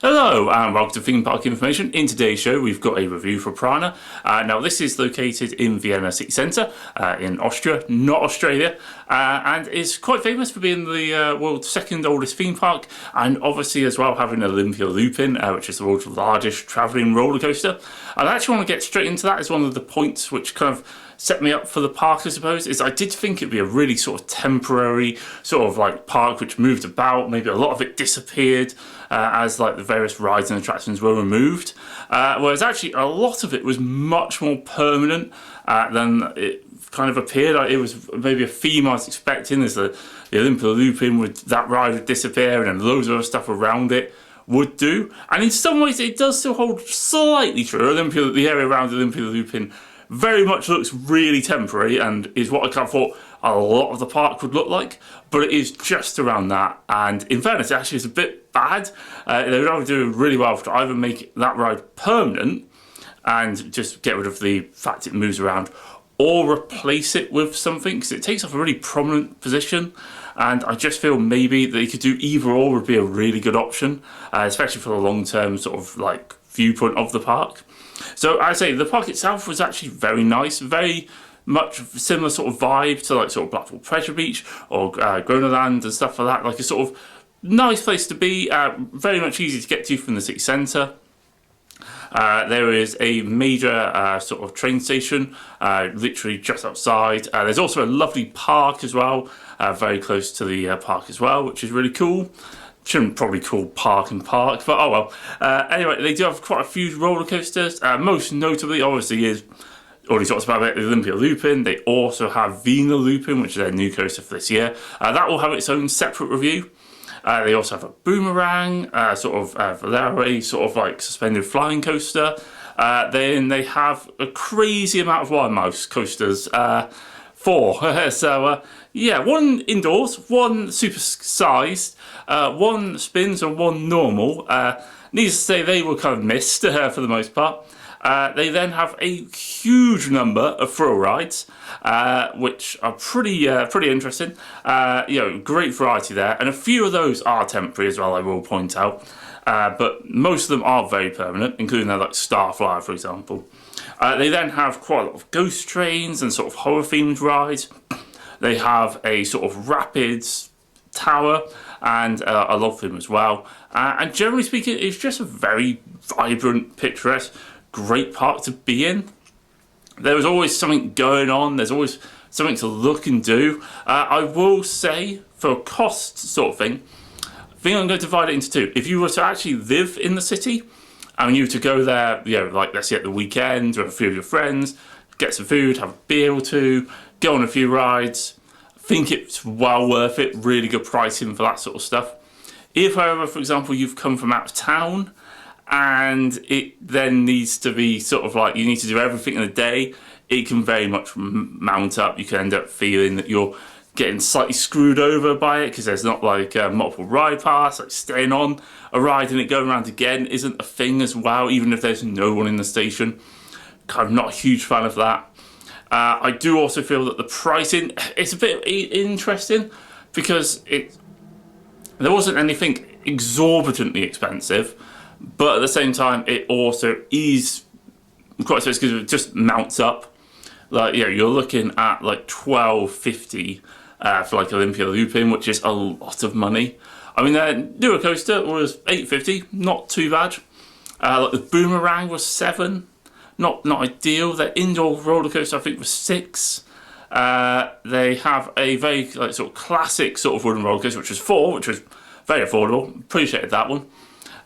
Hello and welcome to Theme Park Information. In today's show we've got a review for Prater. Now this is located in Vienna city centre in Austria, not Australia, and is quite famous for being the world's second oldest theme park, and obviously as well having Olympia Looping, which is the world's largest travelling roller coaster. And I actually want to get straight into that as one of the points which kind of set me up for the park, I suppose, is I did think it'd be a really sort of temporary sort of like park which moved about. Maybe a lot of it disappeared as like the various rides and attractions were removed, whereas actually a lot of it was much more permanent than it kind of appeared. It was maybe a theme I was expecting, as the Olympia Looping, with that ride would disappear and then loads of other stuff around it would do. And in some ways it does still hold slightly true. The area around Olympia Looping very much looks really temporary and is what I kind of thought a lot of the park would look like, but it is just around that. And in fairness, it actually is a bit bad. They would either do really well to either make that ride permanent and just get rid of the fact it moves around, or replace it with something, because it takes up a really prominent position. And I just feel maybe they could do either or would be a really good option, especially for the long-term sort of like viewpoint of the park. So I say the park itself was actually very nice, very much similar sort of vibe to like sort of Blackpool Prater Beach or Groenland and stuff like that. Like a sort of nice place to be, very much easy to get to from the city centre. There is a major sort of train station literally just outside. There's also a lovely park as well, very close to the park as well, which is really cool. Shouldn't probably call park and park, but oh well. Anyway, they do have quite a few roller coasters. Most notably, obviously, is already talked about it, the Olympia Looping. They also have Vienna Looping, which is their new coaster for this year. That will have its own separate review. They also have a boomerang, sort of Valere, sort of like suspended flying coaster. Then they have a crazy amount of Wild Mouse coasters. 4. So yeah, one indoors, one super sized, one spins and one normal. Needless to say, they were kind of missed for the most part. They then have a huge number of thrill rides, which are pretty interesting. Great variety there, and a few of those are temporary as well, I will point out. But most of them are very permanent, including their like Starflyer, for example. They then have quite a lot of ghost trains and sort of horror themed rides. They have a sort of rapids tower and a log flume as well. And generally speaking, it's just a very vibrant, picturesque, great park to be in. There is always something going on. There's always something to look and do. I will say, for a cost sort of thing, I think I'm going to divide it into two. If you were to actually live in the city, and you were to go there, like let's say at the weekend with a few of your friends, get some food, have a beer or two, go on a few rides, I think it's well worth it, really good pricing for that sort of stuff. If, however, for example, you've come from out of town and it then needs to be sort of like you need to do everything in a day, it can very much mount up. You can end up feeling that you're getting slightly screwed over by it because there's not like multiple ride paths. Like staying on a ride and it going around again isn't a thing as well, even if there's no one in the station. Kind of not a huge fan of that. I do also feel that the pricing, it's a bit interesting because there wasn't anything exorbitantly expensive, but at the same time it also is quite expensive because it just mounts up. Like you're looking at like $12.50 for like Olympia Looping, which is a lot of money. I mean, their newer coaster was $8.50, not too bad. Like the boomerang was $7, not ideal. Their indoor roller coaster I think was $6. They have a very like sort of classic sort of wooden roller coaster, which was $4, which was very affordable. Appreciated that one.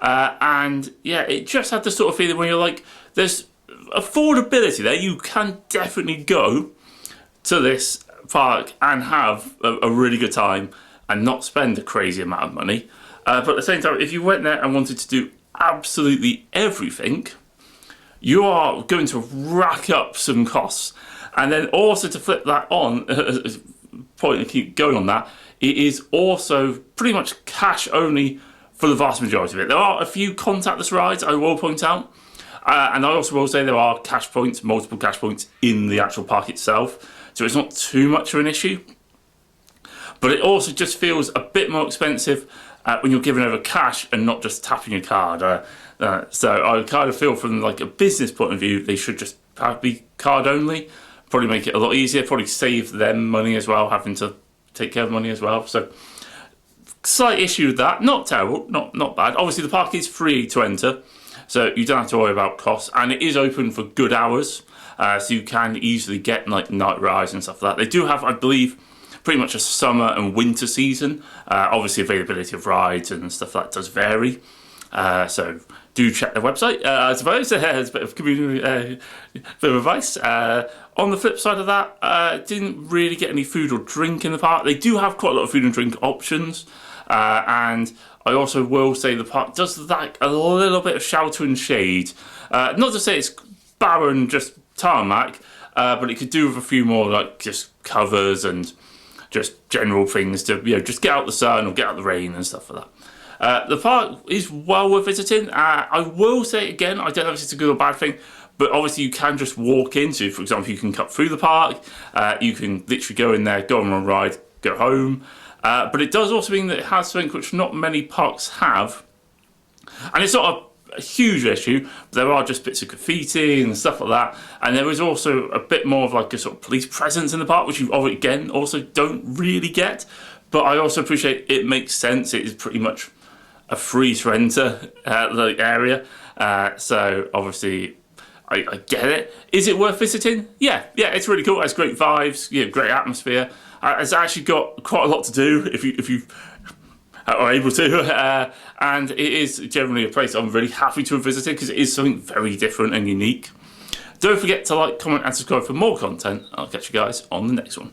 And yeah, it just had the sort of feeling where you're like, there's affordability there. You can definitely go to this park and have a really good time and not spend a crazy amount of money. But at the same time, if you went there and wanted to do absolutely everything, you are going to rack up some costs. And then also to flip that on, point and keep going on that, it is also pretty much cash only for the vast majority of it. There are a few contactless rides, I will point out. And I also will say there are cash points, multiple cash points in the actual park itself. So it's not too much of an issue. But it also just feels a bit more expensive when you're giving over cash and not just tapping your card. So I kind of feel from like a business point of view, they should just be card only. Probably make it a lot easier, probably save them money as well, having to take care of money as well. So slight issue with that, not terrible, not bad. Obviously the park is free to enter, so you don't have to worry about costs, and it is open for good hours, so you can easily get like night rides and stuff like that. They do have, I believe, pretty much a summer and winter season. Obviously availability of rides and stuff like that does vary, so do check their website. I suppose it's a bit of community, bit of advice. On the flip side of that, didn't really get any food or drink in the park. They do have quite a lot of food and drink options, and I also will say the park does like a little bit of shelter and shade. Not to say it's barren, just tarmac, but it could do with a few more like just covers and just general things to, you know, just get out the sun or get out the rain and stuff like that. The park is well worth visiting. I will say again, I don't know if it's a good or bad thing, but obviously you can just walk into, for example, you can cut through the park, you can literally go in there, go on a ride, go home. But it does also mean that it has something which not many parks have. And it's not a huge issue, but there are just bits of graffiti and stuff like that. And there is also a bit more of like a sort of police presence in the park, which you again also don't really get. But I also appreciate it makes sense. It is pretty much a free to enter the area. So obviously I get it. Is it worth visiting? Yeah, it's really cool. It has great vibes, great atmosphere. It's actually got quite a lot to do if you are able to, and it is generally a place I'm really happy to have visited because it is something very different and unique. Don't forget to like, comment and subscribe for more content. I'll catch you guys on the next one.